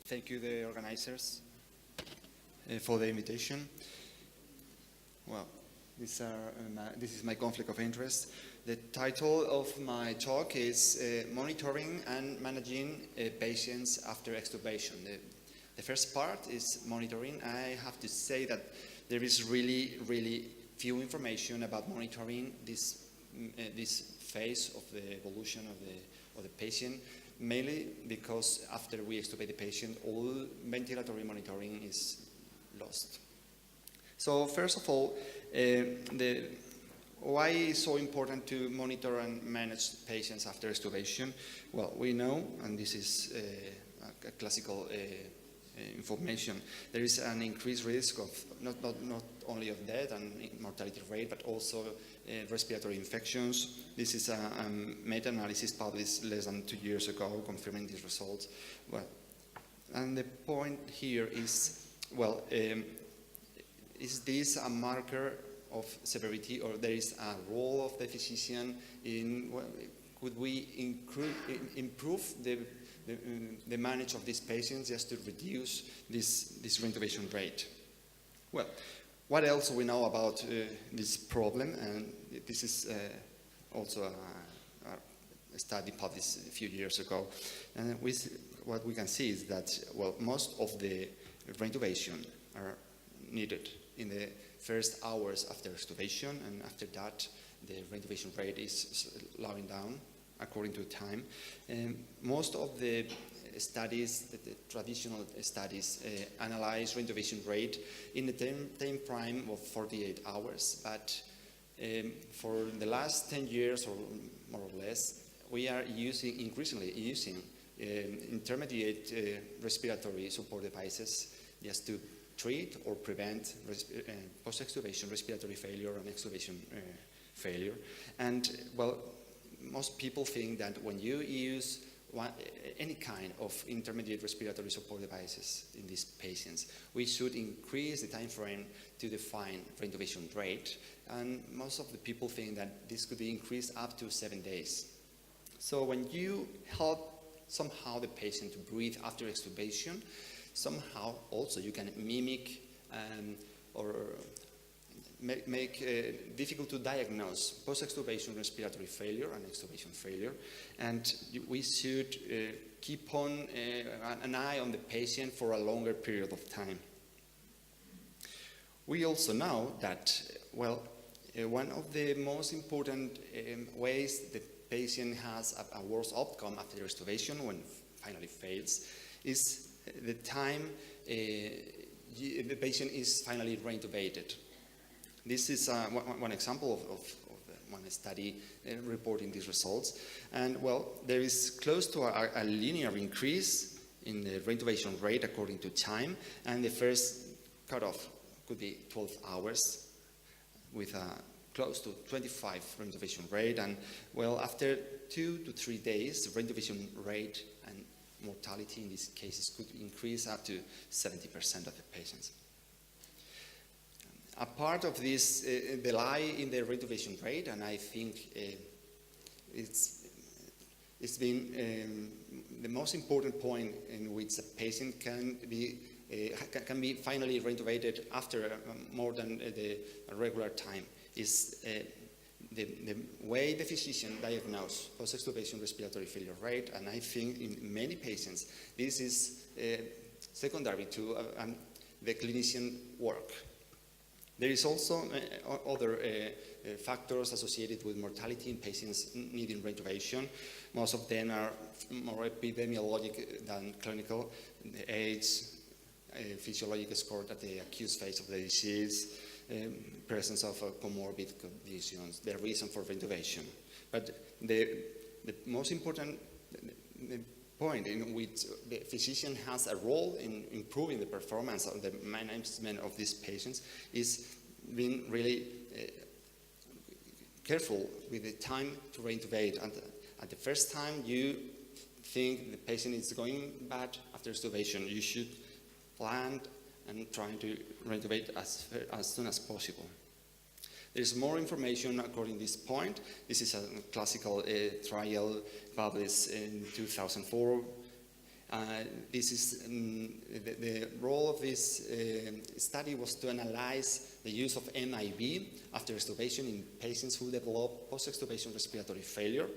Thank you, the organizers, for the invitation. Well, this is my conflict of interest. The title of my talk is Monitoring and Managing Patients After Extubation. The first part is monitoring. I have to say that there is really few information about monitoring this phase of the evolution of the patient, mainly because after we extubate the patient, all ventilatory monitoring is lost. So first of all, why is so important to monitor and manage patients after extubation? Well, we know, and this is a classical information, there is an increased risk of not only of death and mortality rate, but also respiratory infections. This is a meta-analysis published less than 2 years ago confirming these results. Well, and the point here is, well, is this a marker of severity, or there is a role of the physician in, well, could we improve the management of these patients just to reduce this reintubation rate? Well, what else we know about this problem? And this is also a study published a few years ago. And what we can see is that, well, most of the reintubation are needed in the first hours after extubation, and after that the reintubation rate is slowing down according to time. Most of the studies, the traditional studies, analyze reintubation rate in the time frame of 48 hours, but for the last 10 years or more or less, we are increasingly using intermediate respiratory support devices just to treat or prevent post-extubation respiratory failure and extubation failure. And, well, most people think that when you use any kind of intermediate respiratory support devices in these patients, we should increase the time frame to define reintubation rate. And most of the people think that this could be increased up to 7 days. So when you help somehow the patient to breathe after extubation, somehow also you can mimic or make difficult to diagnose post-extubation respiratory failure and extubation failure. And we should keep on an eye on the patient for a longer period of time. We also know that, well, one of the most important ways the patient has a worse outcome after extubation when finally fails is the time the patient is finally reintubated. This is one example of one study reporting these results. And, well, there is close to a linear increase in the reintubation rate according to time, and the first cutoff could be 12 hours with a close to 25 reintubation rate. And, well, after 2 to 3 days, the reintubation rate and mortality in these cases could increase up to 70% of the patients. A part of this the lie in the reintubation rate, and I think it's been the most important point in which a patient can be finally reintubated after more than the regular time, is the way the physician diagnoses post-extubation respiratory failure rate. And I think in many patients this is secondary to the clinician work. There is also other factors associated with mortality in patients needing reintubation. Most of them are more epidemiologic than clinical. The age, physiologic score at the acute phase of the disease, presence of comorbid conditions, the reason for reintubation. But the most important point in which the physician has a role in improving the performance of the management of these patients is being really careful with the time to reintubate. And at the first time you think the patient is going bad after extubation, you should plan and try to reintubate as soon as possible. There's more information according to this point. This is a classical trial published in 2004. This is the role of this study was to analyze the use of NIV after extubation in patients who develop post-extubation respiratory failure.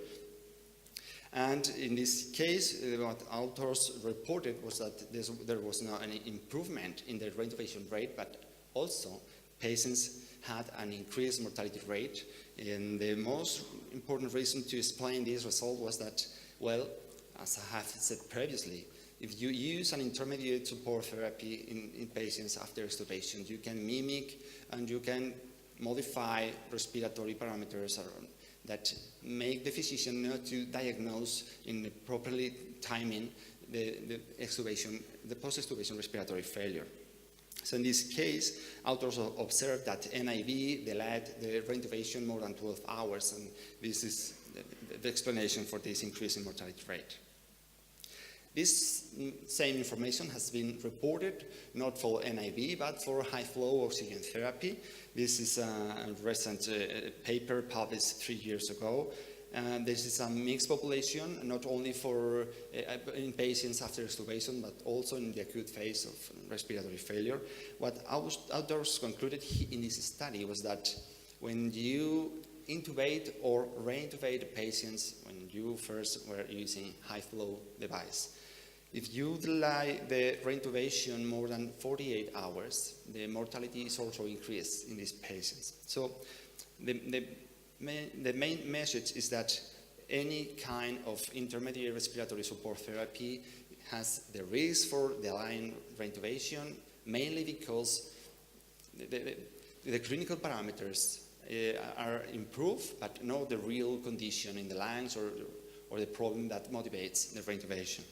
And in this case, what authors reported was that there was not any improvement in the reintubation rate, but also patients had an increased mortality rate. And the most important reason to explain this result was that, well, as I have said previously, if you use an intermediate support therapy in patients after extubation, you can mimic and you can modify respiratory parameters that make the physician not to diagnose in properly timing the post-extubation respiratory failure. So in this case, authors observed that NIV delayed the reintubation more than 12 hours, and this is the explanation for this increase in mortality rate. This same information has been reported not for NIV, but for high-flow oxygen therapy. This is a recent paper published 3 years ago. This is a mixed population, not only for in patients after extubation, but also in the acute phase of respiratory failure. What authors concluded in this study was that when you intubate or reintubate patients, when you first were using high-flow device, if you delay the reintubation more than 48 hours, the mortality is also increased in these patients. So the main message is that any kind of intermediate respiratory support therapy has the risk for delaying reintubation, mainly because the clinical parameters are improved, but not the real condition in the lungs or the problem that motivates the reintubation.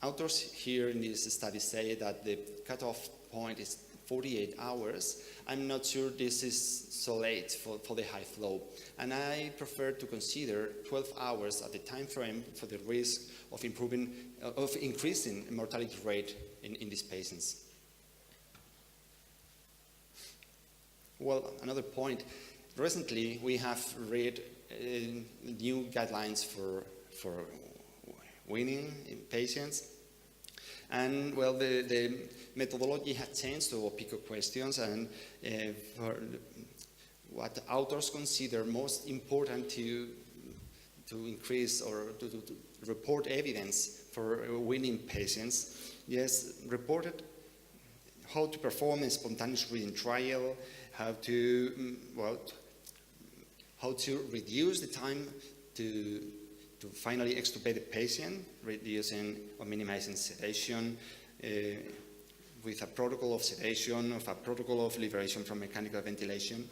Authors here in this study say that the cutoff point is 48 hours. I'm not sure this is so late for the high flow, and I prefer to consider 12 hours at the time frame for the risk of increasing mortality rate in these patients. Well, another point. Recently, we have read new guidelines for weaning in patients. And well, the methodology has changed to PICO questions, and for what authors consider most important to increase or to report evidence for weaning patients, yes, reported how to perform a spontaneous breathing trial, how to reduce the time to finally extubate the patient, reducing or minimizing sedation, with a protocol of sedation, of a protocol of liberation from mechanical ventilation.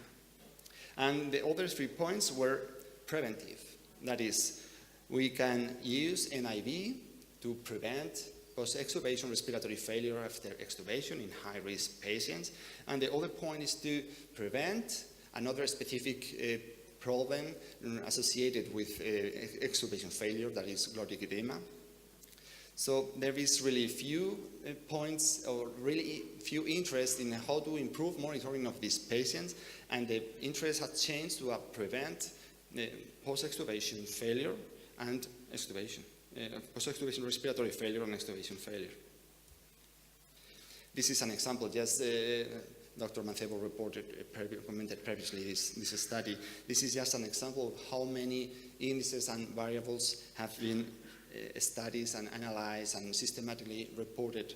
And the other 3 points were preventive. That is, we can use NIV to prevent post-extubation respiratory failure after extubation in high-risk patients. And the other point is to prevent another specific problem associated with extubation failure, that is glottic edema. So there is really few points or really few interest in how to improve monitoring of these patients, and the interest has changed to prevent post-extubation failure and extubation, post-extubation respiratory failure and extubation failure. This is an example, just Dr. Mancebo commented previously this study. This is just an example of how many indices and variables have been studied and analyzed and systematically reported.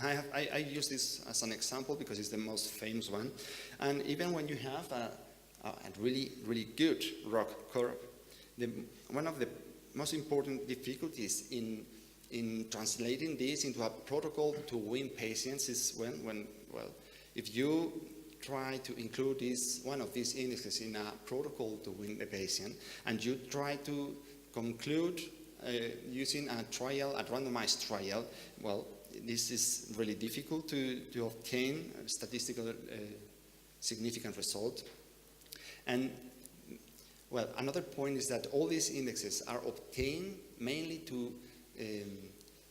I use this as an example because it's the most famous one. And even when you have a really, really good ROC curve, one of the most important difficulties in translating this into a protocol to wean patients is when if you try to include one of these indexes in a protocol to wean the patient, and you try to conclude using a randomized trial, well, this is really difficult to obtain a statistical significant result. And well, another point is that all these indexes are obtained mainly to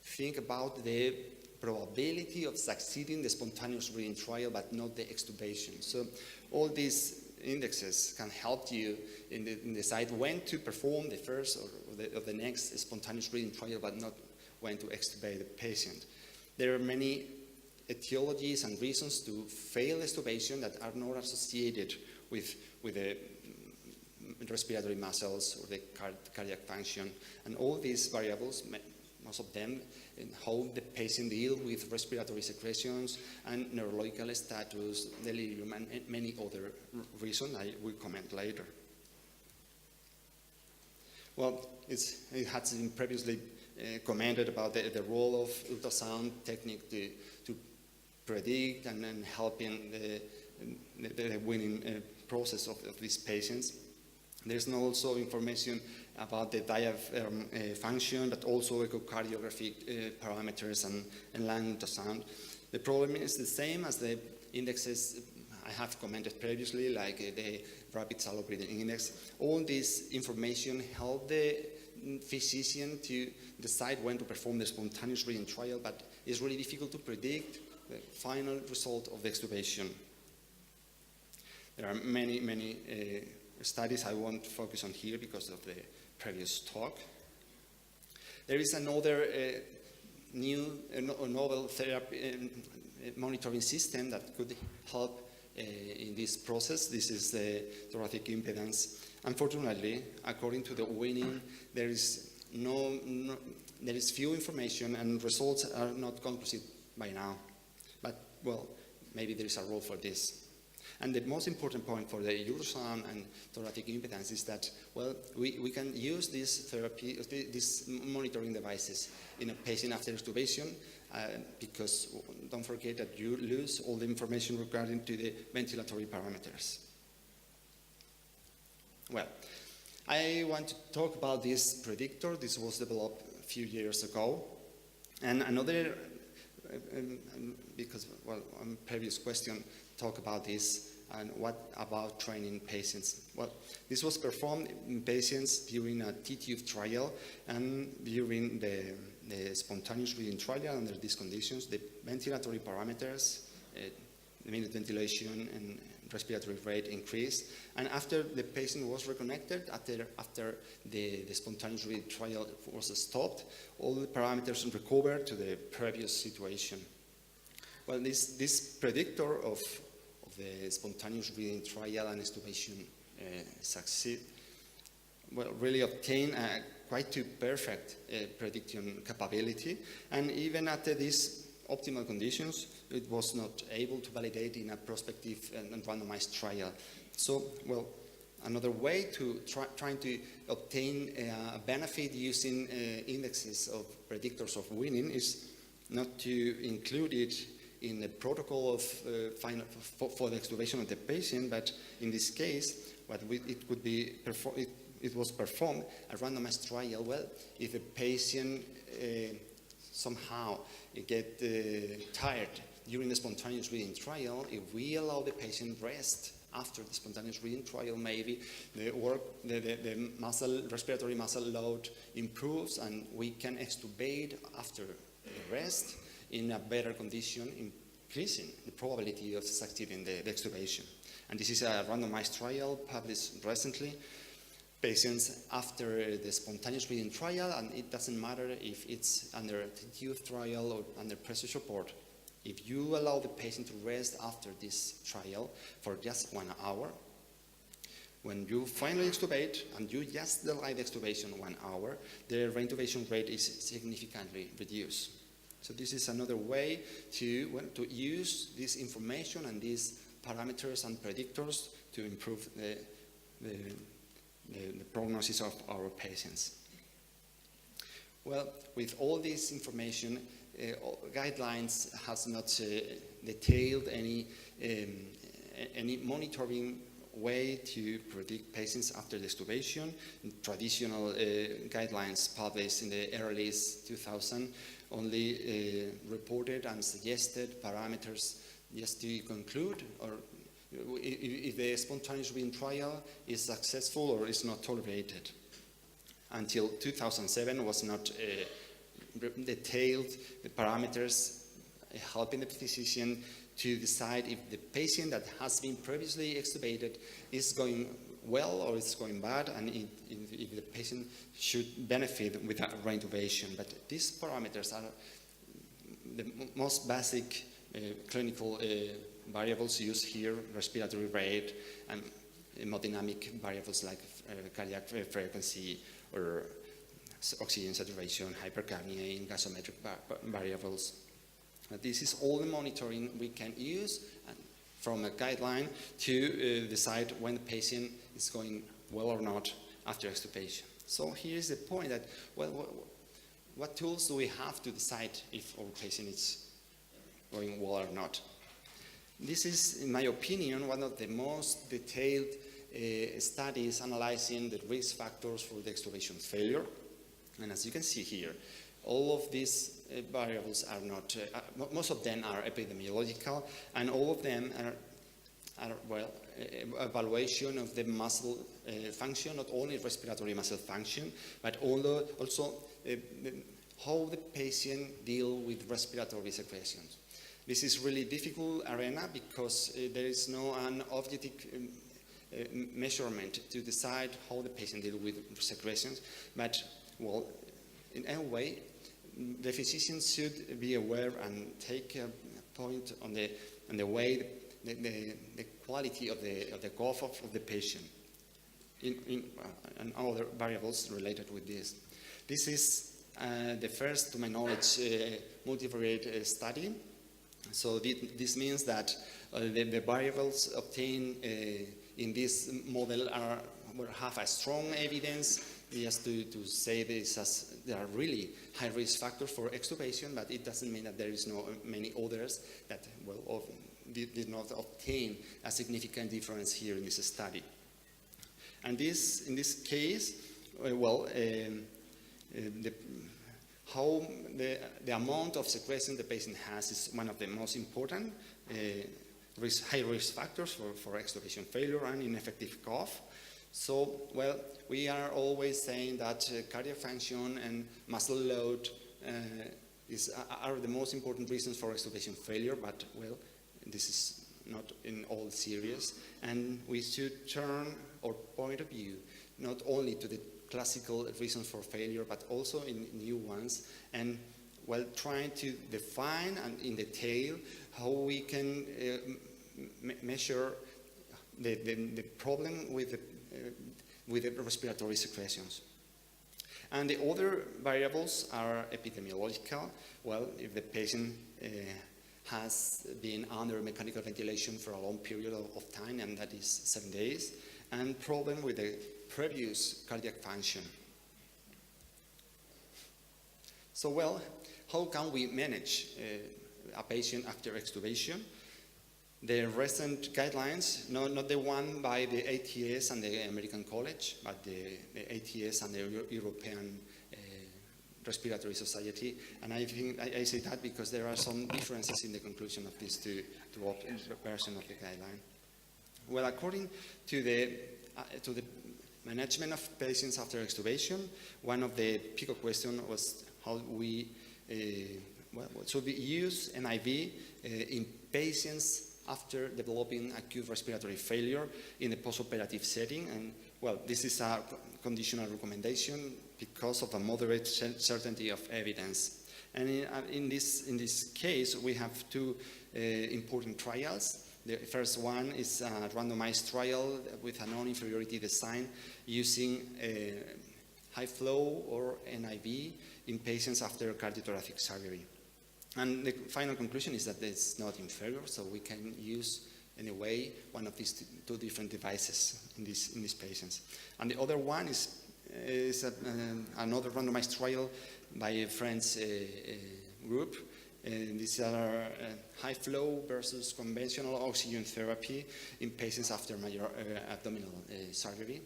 think about the probability of succeeding the spontaneous breathing trial, but not the extubation. So all these indexes can help you in decide when to perform the first or the next spontaneous breathing trial, but not when to extubate the patient. There are many etiologies and reasons to fail extubation that are not associated with the respiratory muscles or the cardiac function. And all these variables, most of them, how the patient deals with respiratory secretions and neurological status, delirium, and many other reasons I will comment later. Well, it has been previously commented about the role of ultrasound technique to predict and helping the weaning process of these patients. There's also information about the diaphragm function, but also echocardiographic parameters and lung ultrasound. The problem is the same as the indexes I have commented previously, like the rapid shallow breathing index. All this information help the physician to decide when to perform the spontaneous breathing trial, but it's really difficult to predict the final result of the extubation. There are many studies I won't focus on here because of the previous talk. There is another new novel therapy monitoring system that could help in this process. This is the thoracic impedance. Unfortunately, according to the weaning, there is few information and results are not conclusive by now. But, well, maybe there is a role for this. And the most important point for the ultrasound and thoracic impedance is that, well, we can use this therapy, these monitoring devices in a patient after extubation because don't forget that you lose all the information regarding to the ventilatory parameters. Well, I want to talk about this predictor. This was developed a few years ago. And another, because, well, on previous question, talk about this and what about training patients. Well, this was performed in patients during a T-tube trial and during the spontaneous breathing trial under these conditions. The ventilatory parameters, the minute ventilation and respiratory rate increased. And after the patient was reconnected, after the spontaneous breathing trial was stopped, all the parameters recovered to the previous situation. Well, this predictor of the spontaneous breathing trial and extubation succeed, well, really obtain a quite too perfect prediction capability. And even at these optimal conditions, it was not able to validate in a prospective and randomized trial. So, well, another way to trying to obtain a benefit using indexes of predictors of weaning is not to include it in the protocol of for the extubation of the patient, but in this case, it was performed a randomized trial. Well, if the patient somehow get tired during the spontaneous breathing trial, if we allow the patient rest after the spontaneous breathing trial, maybe the respiratory muscle load improves and we can extubate after the rest in a better condition, increasing the probability of succeeding the extubation. And this is a randomized trial published recently. Patients after the spontaneous breathing trial, and it doesn't matter if it's under a T-tube trial or under pressure support. If you allow the patient to rest after this trial for just 1 hour, when you finally extubate and you just delay the extubation 1 hour, the reintubation rate is significantly reduced. So this is another way to use this information and these parameters and predictors to improve the prognosis of our patients. Well, with all this information, guidelines has not detailed any monitoring way to predict patients after the extubation. Traditional guidelines published in the early 2000 only reported and suggested parameters just to conclude or if the spontaneous breathing trial is successful or is not tolerated. Until 2007 was not detailed the parameters helping the physician to decide if the patient that has been previously extubated is going well or it's going bad, and if the patient should benefit with a reintubation. But these parameters are the most basic clinical variables used here: respiratory rate and hemodynamic variables like cardiac frequency or oxygen saturation, hypercapnia, gasometric variables. This is all the monitoring we can use from a guideline to decide when the patient is going well or not after extubation. So here is the point that, well, what tools do we have to decide if our patient is going well or not? This is, in my opinion, one of the most detailed studies analyzing the risk factors for the extubation failure. And as you can see here, all of these variables are not, most of them are epidemiological, and all of them are well, evaluation of the muscle function, not only respiratory muscle function, but also how the patient deals with respiratory secretions. This is really difficult arena because there is no an objective measurement to decide how the patient deals with secretions, but, well, in any way, the physician should be aware and take a point on the way the quality of the cough of the patient and other variables related with this. This is the first, to my knowledge, multivariate study. So this means that the variables obtained in this model have a strong evidence, just to say this as there are really high risk factors for extubation, but it doesn't mean that there is no many others that did not obtain a significant difference here in this study. And this, in this case, how the amount of secretion the patient has is one of the most important high risk factors for extubation failure and ineffective cough. So, well, we are always saying that cardiac function and muscle load are the most important reasons for extubation failure, but, well, this is not in all serious, and we should turn our point of view not only to the classical reasons for failure, but also in new ones, and while trying to define and in detail how we can measure the problem with the respiratory secretions. And the other variables are epidemiological. Well, if the patient has been under mechanical ventilation for a long period of time, and that is 7 days, and problem with the previous cardiac function. So, well, how can we manage a patient after extubation? The recent guidelines, not the one by the ATS and the American College, but the ATS and the European Respiratory Society, and I think I say that because there are some differences in the conclusion of these two versions of the guideline. Well, according to the management of patients after extubation, one of the pivotal questions was how we should we use NIV in patients after developing acute respiratory failure in the postoperative setting. And, well, this is a conditional recommendation because of a moderate certainty of evidence. And in this case, we have two important trials. The first one is a randomized trial with a non-inferiority design using high flow or NIV in patients after cardiothoracic surgery. And the final conclusion is that it's not inferior, so we can use, in a way, one of these two different devices in these patients. And the other one is another randomized trial by a French group. These are high flow versus conventional oxygen therapy in patients after major abdominal surgery.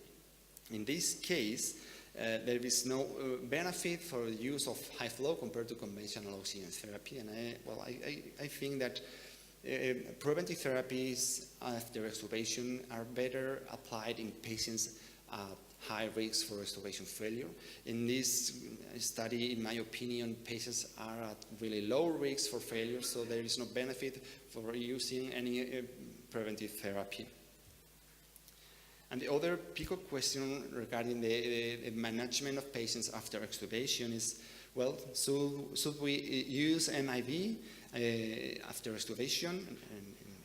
In this case, there is no benefit for the use of high flow compared to conventional oxygen therapy, and I think that preventive therapies after extubation are better applied in patients at high risk for extubation failure. In this study, in my opinion, patients are at really low risk for failure, so there is no benefit for using any preventive therapy. And the other PICO question regarding the management of patients after extubation is, well, should we use NIV after extubation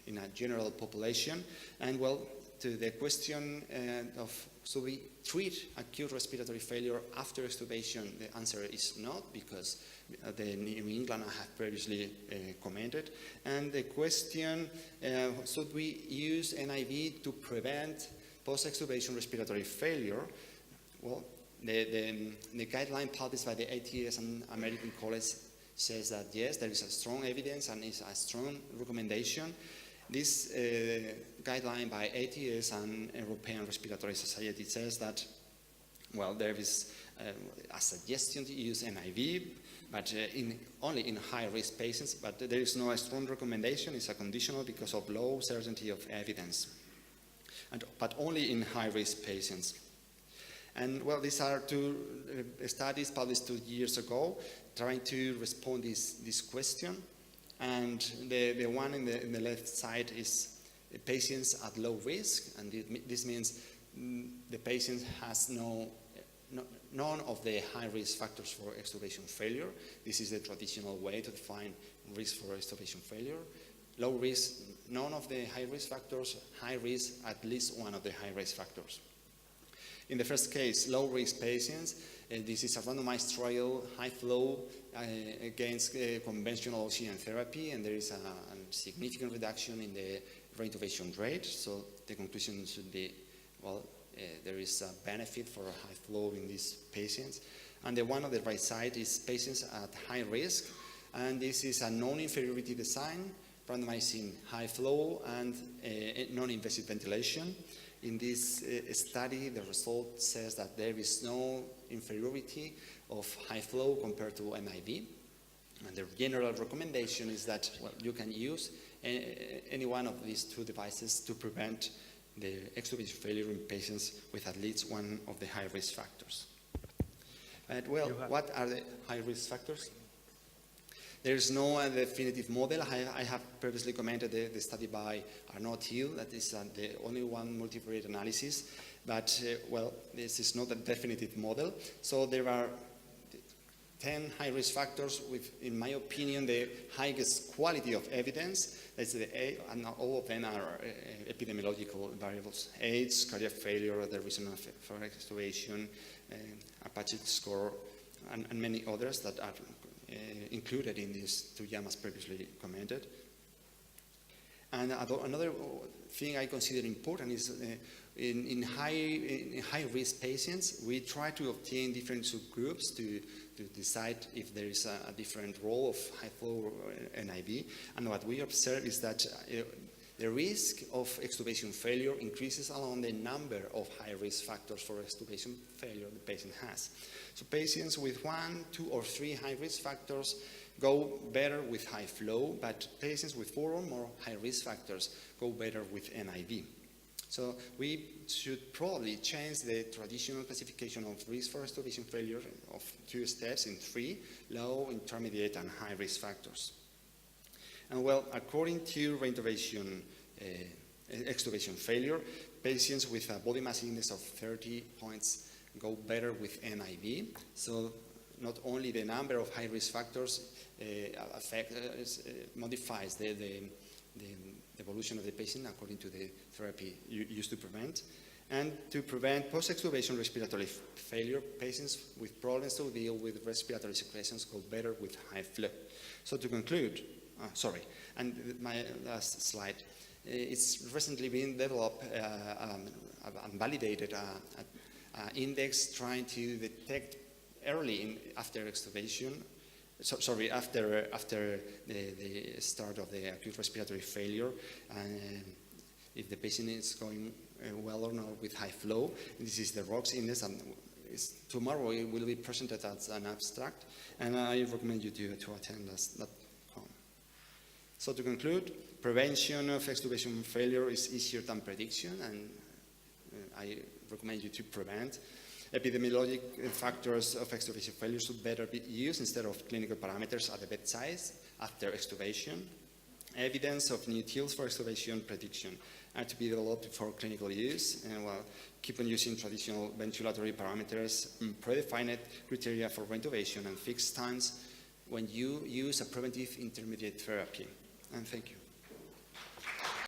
in a general population? And well, to the question of should we treat acute respiratory failure after extubation, the answer is not, because the New England I have previously commented. And the question, should we use NIV to prevent post-extubation respiratory failure? Well, the guideline published by the ATS and American College says that yes, there is a strong evidence and is a strong recommendation. This guideline by ATS and European Respiratory Society says that, well, there is a suggestion to use NIV, but only in high-risk patients, but there is no strong recommendation. It's a conditional because of low certainty of evidence, but only in high-risk patients. And well, these are two studies published 2 years ago trying to respond this question. And the one in the left side is patients at low risk, and this means the patient has none of the high-risk factors for extubation failure. This is the traditional way to define risk for extubation failure. Low risk, none of the high-risk factors. High risk, at least one of the high-risk factors. In the first case, low-risk patients, this is a randomized trial, high flow against conventional oxygen therapy, and there is a significant reduction in the reintubation rate. So the conclusion should be, well, there is a benefit for a high flow in these patients. And the one on the right side is patients at high risk, and this is a non-inferiority design, randomizing high flow and non-invasive ventilation. In this study, the result says that there is no inferiority of high flow compared to NIV. And the general recommendation is that, well, you can use any one of these two devices to prevent the extubation failure in patients with at least one of the high-risk factors. And well, what are the high-risk factors? There is no definitive model. I have previously commented the study by Arnaud-Thiel, that is the only one multivariate analysis, but well, this is not a definitive model. So there are 10 high-risk factors with, in my opinion, the highest quality of evidence. That's the A, and all of them are epidemiological variables. AIDS, cardiac failure, the reason for extubation, Apache score, and many others that are included in these two JAMAs previously commented. And another thing I consider important is in high-risk patients, we try to obtain different subgroups to decide if there is a different role of high flow or NIV. And what we observe is that the risk of extubation failure increases along the number of high-risk factors for extubation failure the patient has. So patients with 1, 2, or 3 high-risk factors go better with high flow, but patients with 4 or more high-risk factors go better with NIV. So we should probably change the traditional classification of risk for extubation failure of 2 steps in 3, low, intermediate, and high-risk factors. And well, according to reintubation extubation failure, patients with a body mass index of 30 points go better with NIV. So not only the number of high-risk factors modifies the evolution of the patient according to the therapy used to prevent. And to prevent post-extubation respiratory failure, patients with problems to deal with respiratory secretions go better with high flow. So to conclude, and my last slide, it's recently been developed and validated index trying to detect early after extubation, after the start of the acute respiratory failure, and if the patient is going well or not with high flow. This is the ROX index, and tomorrow it will be presented as an abstract, and I recommend you to attend that. So to conclude, prevention of extubation failure is easier than prediction, and I recommend you to prevent. Epidemiologic factors of extubation failure should better be used instead of clinical parameters at the bedside after extubation. Evidence of new tools for extubation prediction are to be developed for clinical use, and well, keep on using traditional ventilatory parameters, predefined criteria for reintubation, and fixed times when you use a preventive intermediate therapy. And thank you.